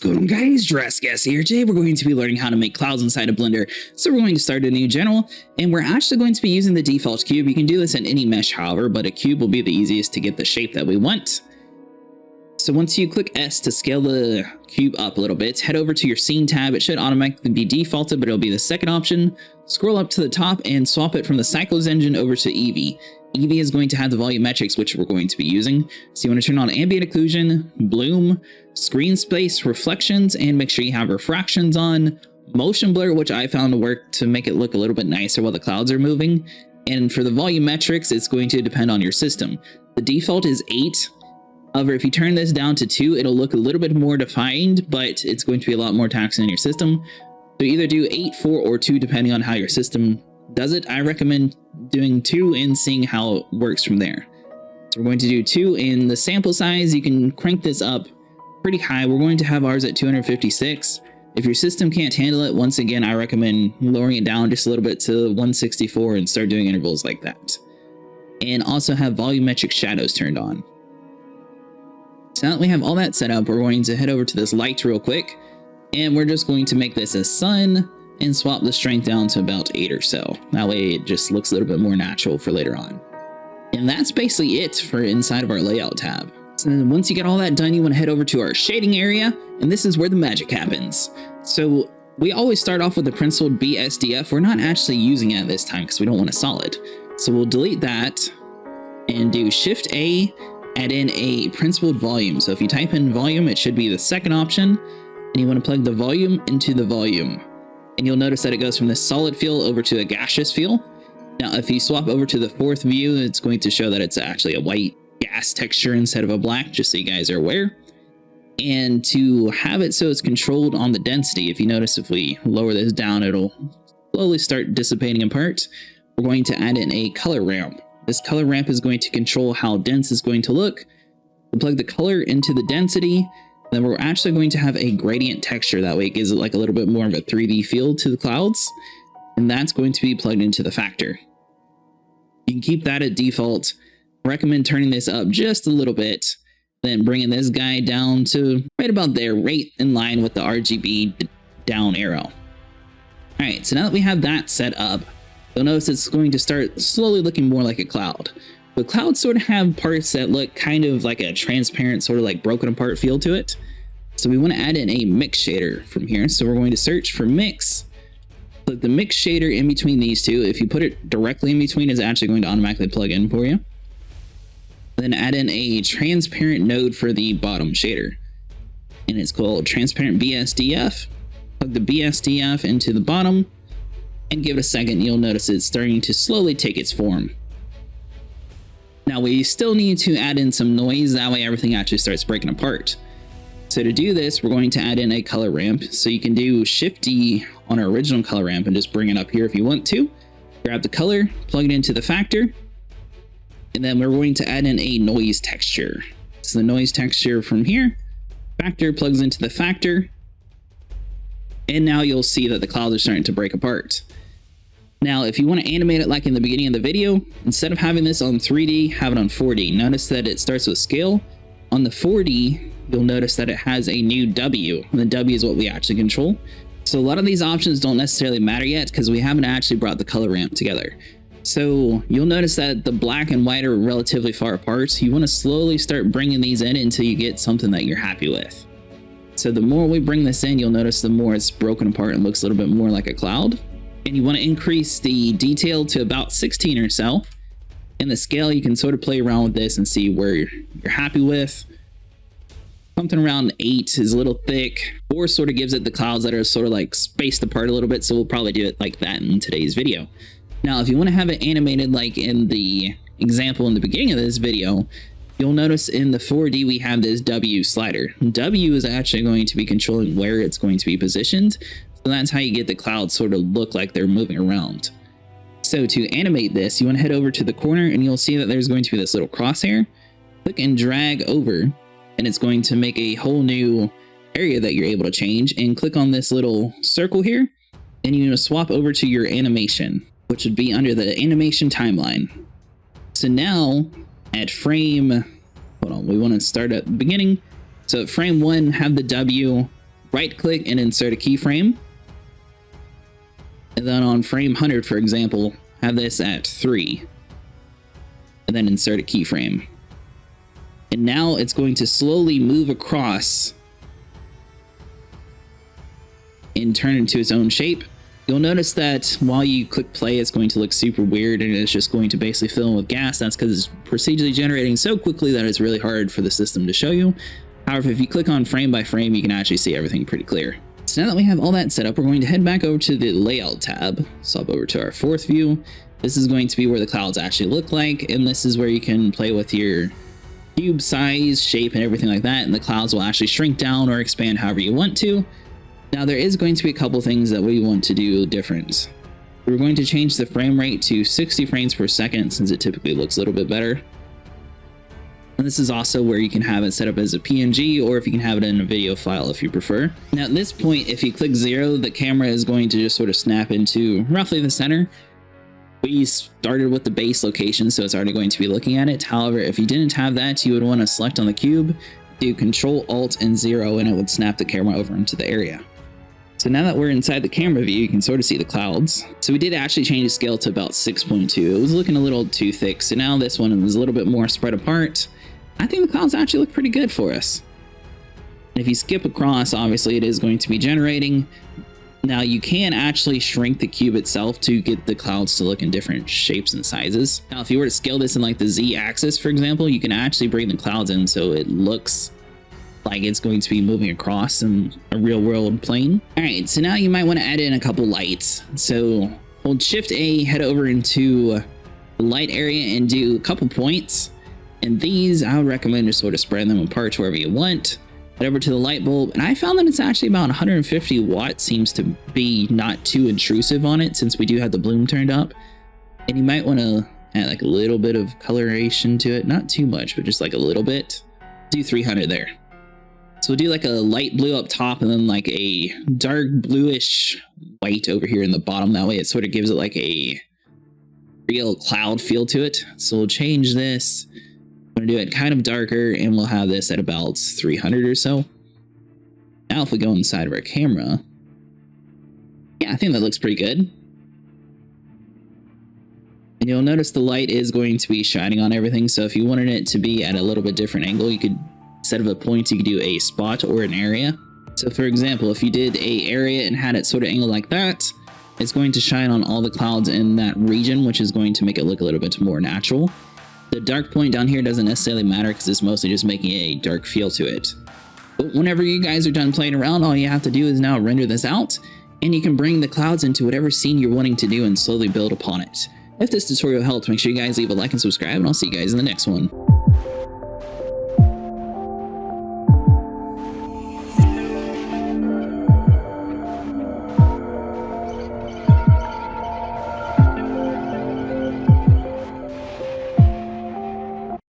going on, guys? Jurassic here. Today we're going to be learning how to make clouds inside of Blender. So we're going to start a new general, and we're actually going to be using the default cube. You can do this in any mesh, however, but a cube will be the easiest to get the shape that we want. So once you click S to scale the cube up a little bit, head over to your scene tab. It should automatically be defaulted, but it'll be the second option. Scroll up to the top and swap it from the Cycles engine over to Eevee. Eevee is going to have the volumetrics, which we're going to be using. So you want to turn on ambient occlusion, bloom, screen space, reflections, and make sure you have refractions on, motion blur, which I found to work to make it look a little bit nicer while the clouds are moving. And for the volumetrics, it's going to depend on your system. The default is 8. However, if you turn this down to 2, it'll look a little bit more defined, but it's going to be a lot more taxing on your system. So either do 8, 4, or 2, depending on how your system does it. I recommend doing 2 and seeing how it works from there. So we're going to do 2 in the sample size. You can crank this up pretty high. We're going to have ours at 256. If your system can't handle it, once again, I recommend lowering it down just a little bit to 164 and start doing intervals like that. And also have volumetric shadows turned on. So now that we have all that set up, we're going to head over to this light real quick, and we're just going to make this a sun and swap the strength down to about 8 or so. That way it just looks a little bit more natural for later on. And that's basically it for inside of our layout tab. So once you get all that done, you want to head over to our shading area, and this is where the magic happens. So we always start off with the principled BSDF. We're not actually using it this time because we don't want a solid. So we'll delete that and do Shift A, add in a principled volume. So if you type in volume, it should be the second option, and you want to plug the volume into the volume. And you'll notice that it goes from this solid feel over to a gaseous feel. Now, if you swap over to the fourth view, it's going to show that it's actually a white gas texture instead of a black, just so you guys are aware. And to have it so it's controlled on the density, if you notice, if we lower this down, it'll slowly start dissipating apart. We're going to add in a color ramp. This color ramp is going to control how dense it's going to look. We'll plug the color into the density. Then we're actually going to have a gradient texture. That way it gives it like a little bit more of a 3D feel to the clouds. And that's going to be plugged into the factor. You can keep that at default. I recommend turning this up just a little bit, then bringing this guy down to right about there, right in line with the RGB down arrow. All right, so now that we have that set up, you'll notice it's going to start slowly looking more like a cloud. The clouds sort of have parts that look kind of like a transparent, sort of like broken apart feel to it. So we want to add in a mix shader from here. So we're going to search for mix, put the mix shader in between these two. If you put it directly in between, it's actually going to automatically plug in for you. Then add in a transparent node for the bottom shader. And it's called transparent BSDF. Plug the BSDF into the bottom and give it a second. You'll notice it's starting to slowly take its form. Now we still need to add in some noise, that way everything actually starts breaking apart. So to do this, we're going to add in a color ramp. So you can do Shift D on our original color ramp and just bring it up here if you want to. Grab the color, plug it into the factor, and then we're going to add in a noise texture. So the noise texture from here, factor plugs into the factor, and now you'll see that the clouds are starting to break apart. Now, if you want to animate it like in the beginning of the video, instead of having this on 3D, have it on 4D. Notice that it starts with scale. On the 4D, you'll notice that it has a new W, and the W is what we actually control. So a lot of these options don't necessarily matter yet because we haven't actually brought the color ramp together. So you'll notice that the black and white are relatively far apart. So you want to slowly start bringing these in until you get something that you're happy with. So the more we bring this in, you'll notice the more it's broken apart and looks a little bit more like a cloud. And you want to increase the detail to about 16 or so. In the scale, you can sort of play around with this and see where you're happy with. Something around 8 is a little thick. 4 sort of gives it the clouds that are sort of like spaced apart a little bit, so we'll probably do it like that in today's video. Now, if you want to have it animated like in the example in the beginning of this video, you'll notice in the 4D we have this W slider. W is actually going to be controlling where it's going to be positioned. So that's how you get the clouds sort of look like they're moving around. So to animate this, you want to head over to the corner and you'll see that there's going to be this little crosshair. Click and drag over, and it's going to make a whole new area that you're able to change. And click on this little circle here, and you're going to swap over to your animation, which would be under the animation timeline. So now at frame, hold on, we want to start at the beginning. So at frame 1, have the W right click and insert a keyframe. And then on frame 100, for example, have this at 3. And then insert a keyframe. And now it's going to slowly move across and turn into its own shape. You'll notice that while you click play, it's going to look super weird and it's just going to basically fill in with gas. That's because it's procedurally generating so quickly that it's really hard for the system to show you. However, if you click on frame by frame, you can actually see everything pretty clear. So now that we have all that set up, we're going to head back over to the layout tab. Swap over to our 4th view. This is going to be where the clouds actually look like, and this is where you can play with your cube size, shape, and everything like that, and the clouds will actually shrink down or expand however you want to. Now there is going to be a couple things that we want to do different. We're going to change the frame rate to 60 frames per second since it typically looks a little bit better. And this is also where you can have it set up as a PNG, or if you can have it in a video file if you prefer. Now at this point, if you click 0, the camera is going to just sort of snap into roughly the center. We started with the base location, so it's already going to be looking at it. However, if you didn't have that, you would want to select on the cube, do Control Alt and 0, and it would snap the camera over into the area. So now that we're inside the camera view, you can sort of see the clouds. So we did actually change the scale to about 6.2. It was looking a little too thick, so now this one is a little bit more spread apart. I think the clouds actually look pretty good for us. And if you skip across, obviously it is going to be generating. Now you can actually shrink the cube itself to get the clouds to look in different shapes and sizes. Now if you were to scale this in like the Z axis, for example, you can actually bring the clouds in so it looks like it's going to be moving across in a real world plane. All right, so now you might want to add in a couple lights. So hold Shift A, head over into the light area and do a couple points. And these, I would recommend just sort of spread them apart to wherever you want. Head over to the light bulb, and I found that it's actually about 150 watts, seems to be not too intrusive on it since we do have the bloom turned up. And you might want to add like a little bit of coloration to it, not too much, but just like a little bit. Do 300 there. So we'll do like a light blue up top and then like a dark bluish white over here in the bottom. That way it sort of gives it like a real cloud feel to it. So we'll change this. I'm going to do it kind of darker, and we'll have this at about 300 or so. Now if we go inside of our camera, yeah, I think that looks pretty good. And you'll notice the light is going to be shining on everything, so if you wanted it to be at a little bit different angle, you could, instead of a point, you could do a spot or an area. So for example, if you did a area and had it sort of angled like that, it's going to shine on all the clouds in that region, which is going to make it look a little bit more natural. The dark point down here doesn't necessarily matter because it's mostly just making a dark feel to it. But whenever you guys are done playing around, all you have to do is now render this out, and you can bring the clouds into whatever scene you're wanting to do and slowly build upon it. If this tutorial helped, make sure you guys leave a like and subscribe, and I'll see you guys in the next one.